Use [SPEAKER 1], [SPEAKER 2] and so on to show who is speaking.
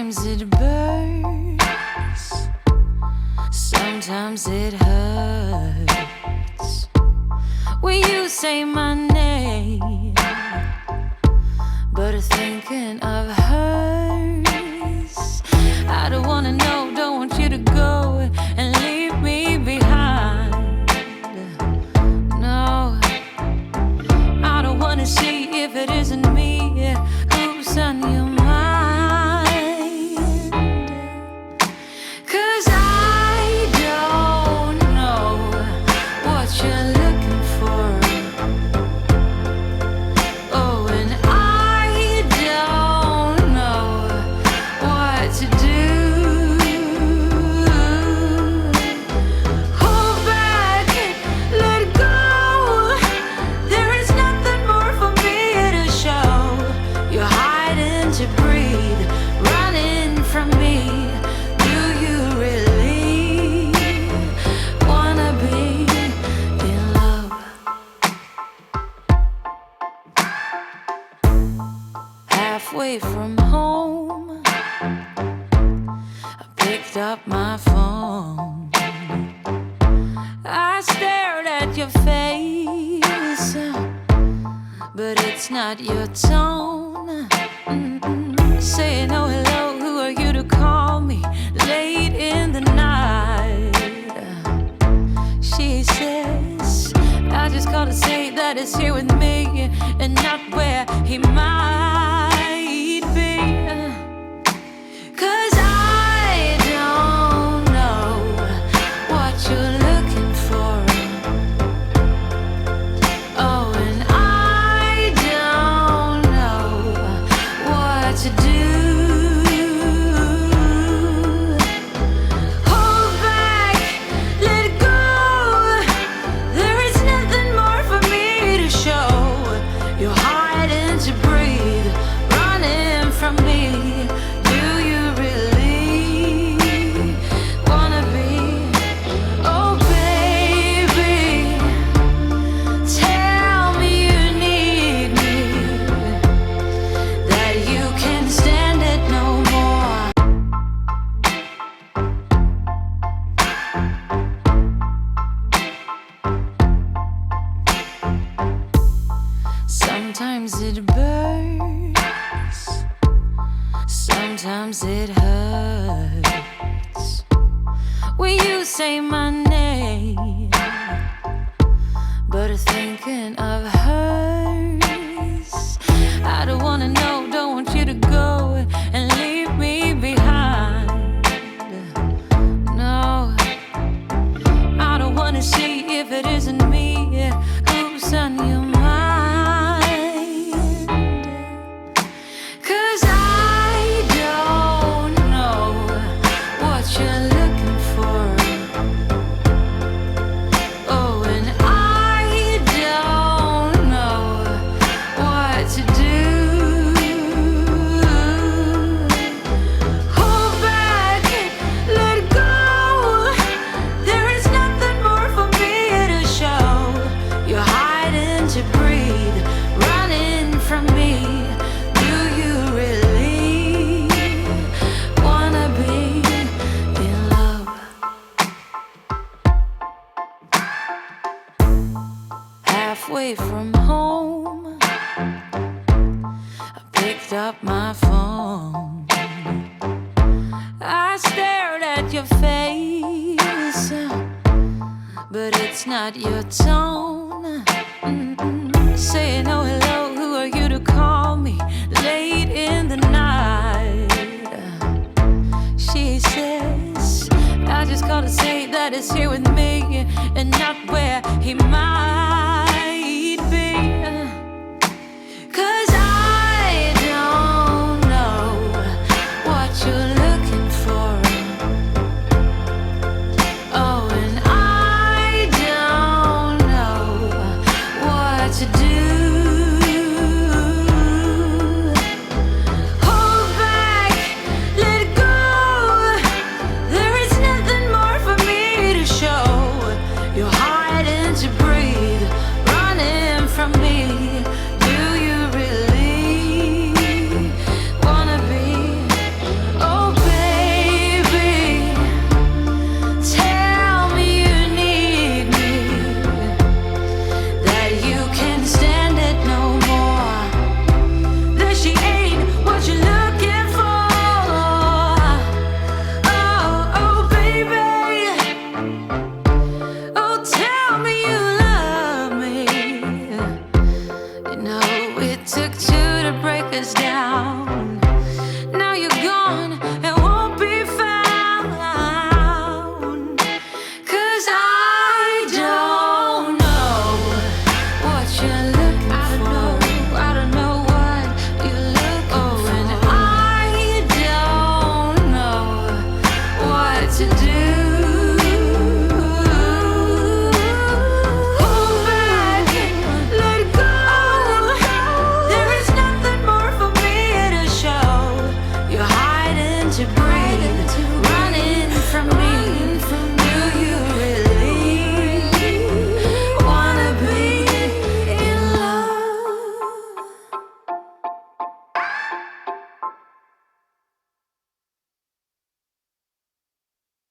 [SPEAKER 1] Sometimes it burns, sometimes it hurts when you say my name, but thinking of hers. I don't wanna know, don't want you to go and leave me behind. No, I don't wanna see if it isn't me who's on your mind. Halfway from home, I picked up my phone. I stared at your face, but it's not your tone. Saying oh hello, who are you to call me late in the night? She says, I just called to say that it's here with me and not where he might be. 'Cause I don't know what you're looking for. Oh, and I don't know what to do. Hold back, let go. There is nothing more for me to show. You're hiding to breathe, running from me. Do you really wanna be? Oh baby, tell me you need me, that you can't stand it no more. Sometimes it burns, sometimes it hurts when you say my name, but thinking of hers. I don't wanna know, don't want you to go and leave me behind. No, I don't wanna see if it isn't me who's on your mind. 'Cause I don't know what you're looking for. Oh, and I don't know what to do. Hold back, let go. There is nothing more for me to show. You're hiding to breathe, running from me. Do you really wanna be in love? Halfway from home, I picked up my phone. I stared at your face, but it's not your tone. Saying oh hello, who are you to call me late in the night? She says, I just called to say that it's here with me and not where he might